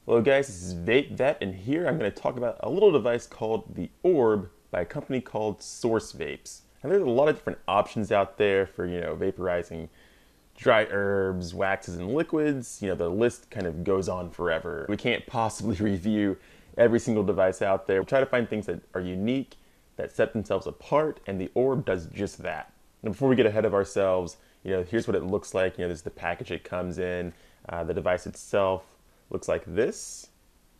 Hello guys, this is Vape, and here I'm going to talk about a little device called the ORB by a company called Source Vapes. And there's a lot of different options out there for, vaporizing dry herbs, waxes, and liquids. The list kind of goes on forever. We can't possibly review every single device out there. We try to find things that are unique, that set themselves apart, and the ORB does just that. And before we get ahead of ourselves, here's what it looks like. This is the package it comes in. The device itself looks like this.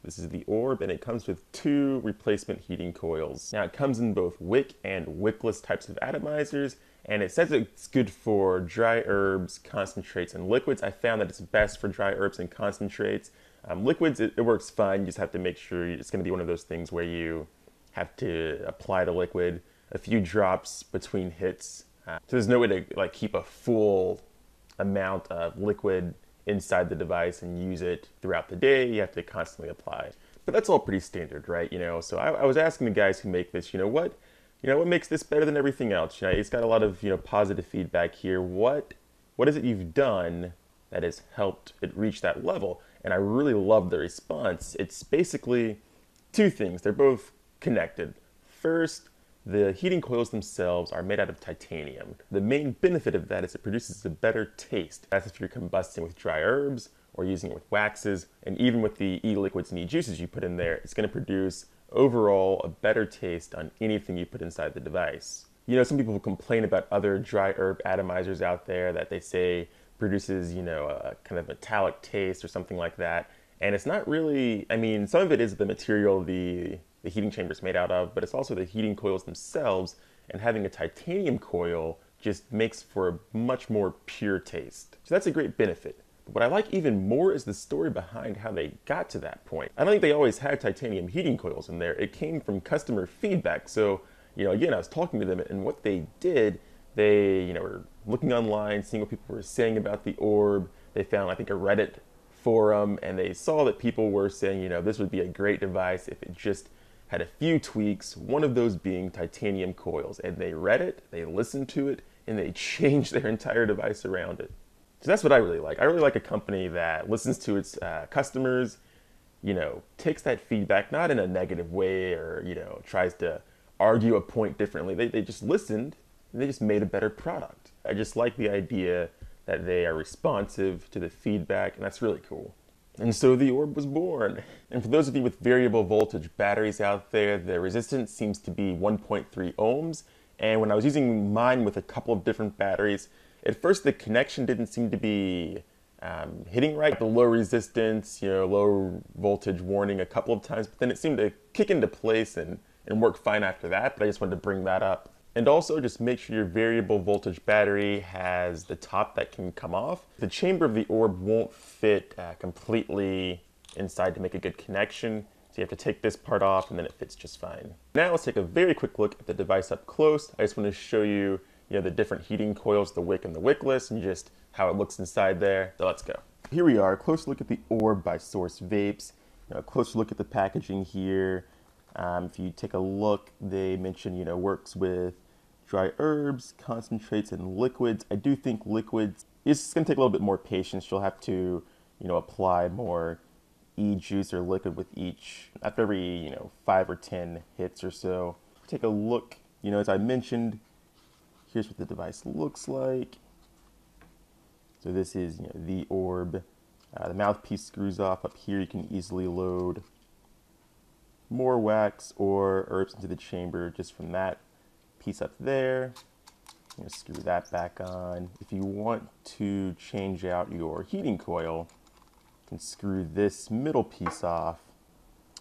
This is the ORB, and it comes with 2 replacement heating coils. Now it comes in both wick and wickless types of atomizers, and it says it's good for dry herbs, concentrates, and liquids. I found that it's best for dry herbs and concentrates. Liquids, it works fine. You just have to make sure it's going to be one of those things where you have to apply the liquid a few drops between hits. So there's no way to keep a full amount of liquid inside the device and use it throughout the day. You have to constantly apply. But that's all pretty standard, right? So I was asking the guys who make this, what makes this better than everything else? It's got a lot of, positive feedback here. What is it you've done that has helped it reach that level? And I really love the response. It's basically 2 things. They're both connected. First, the heating coils themselves are made out of titanium. The main benefit of that is it produces a better taste. That's if you're combusting with dry herbs or using it with waxes, and even with the e-liquids and e-juices you put in there, it's going to produce overall a better taste on anything you put inside the device. Some people complain about other dry herb atomizers out there that they say produces, a kind of metallic taste or something like that. And it's not really, some of it is the material the heating chamber is made out of, but it's also the heating coils themselves, and having a titanium coil just makes for a much more pure taste. So that's a great benefit. But what I like even more is the story behind how they got to that point. I don't think they always had titanium heating coils in there. It came from customer feedback. So, again, I was talking to them, and what they did, they, were looking online, seeing what people were saying about the ORB. They found, I think, a Reddit forum, and they saw that people were saying, this would be a great device if it just had a few tweaks, one of those being titanium coils. And they read it, they listened to it, and they changed their entire device around it. So that's what I really like. I really like a company that listens to its customers, takes that feedback, not in a negative way or, tries to argue a point differently. They just listened, and they just made a better product. I just like the idea that they are responsive to the feedback, and that's really cool. And so the ORB was born. And for those of you with variable voltage batteries out there, the resistance seems to be 1.3 ohms. And when I was using mine with a couple of different batteries, at first the connection didn't seem to be hitting right. The low resistance, low voltage warning a couple of times, but then it seemed to kick into place and work fine after that. But I just wanted to bring that up. And also just make sure your variable voltage battery has the top that can come off. The chamber of the ORB won't fit completely inside to make a good connection. So you have to take this part off, and then it fits just fine. Now let's take a very quick look at the device up close. I just want to show you, the different heating coils, the wick and the wickless, and just how it looks inside there. So let's go. Here we are, a close look at the ORB by Source Vapes. A closer look at the packaging here. If you take a look, they mention, works with dry herbs, concentrates, and liquids. I do think liquids is going to take a little bit more patience. You'll have to, apply more e-juice or liquid with each, after every, 5 or 10 hits or so. Take a look, as I mentioned, here's what the device looks like. So this is, the ORB. The mouthpiece screws off. Up here you can easily load more wax or herbs into the chamber just from that piece up there. Screw that back on. If you want to change out your heating coil, you can screw this middle piece off.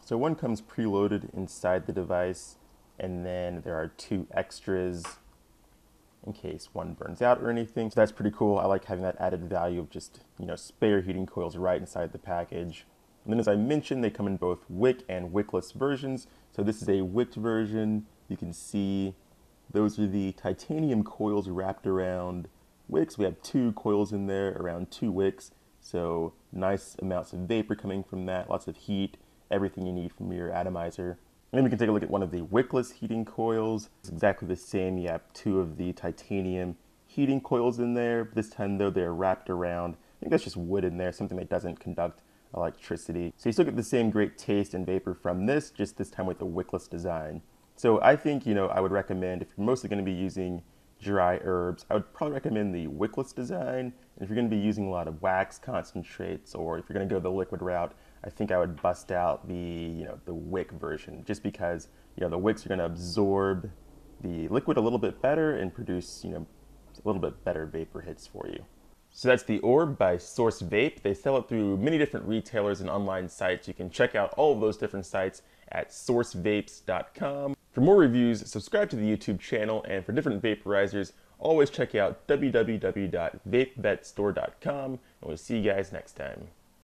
So one comes preloaded inside the device, and then there are 2 extras in case one burns out or anything. So that's pretty cool. I like having that added value of just, spare heating coils right inside the package. And then, as I mentioned, they come in both wick and wickless versions. So this is a wicked version. You can see those are the titanium coils wrapped around wicks. We have 2 coils in there around 2 wicks. So nice amounts of vapor coming from that, lots of heat, everything you need from your atomizer. And then we can take a look at one of the wickless heating coils. It's exactly the same. You have 2 of the titanium heating coils in there. This time though, they're wrapped around, I think that's just wood in there, something that doesn't conduct electricity. So you still get the same great taste and vapor from this, just this time with the wickless design. So I think, I would recommend, if you're mostly going to be using dry herbs, I would probably recommend the wickless design. And if you're going to be using a lot of wax concentrates, or if you're going to go the liquid route, I think I would bust out the wick version, just because the wicks are going to absorb the liquid a little bit better and produce a little bit better vapor hits for you. So that's the Orb by Source Vape. They sell it through many different retailers and online sites. You can check out all of those different sites at sourcevapes.com. For more reviews, subscribe to the YouTube channel, and for different vaporizers, always check out www.vapevetsstore.com, and we'll see you guys next time.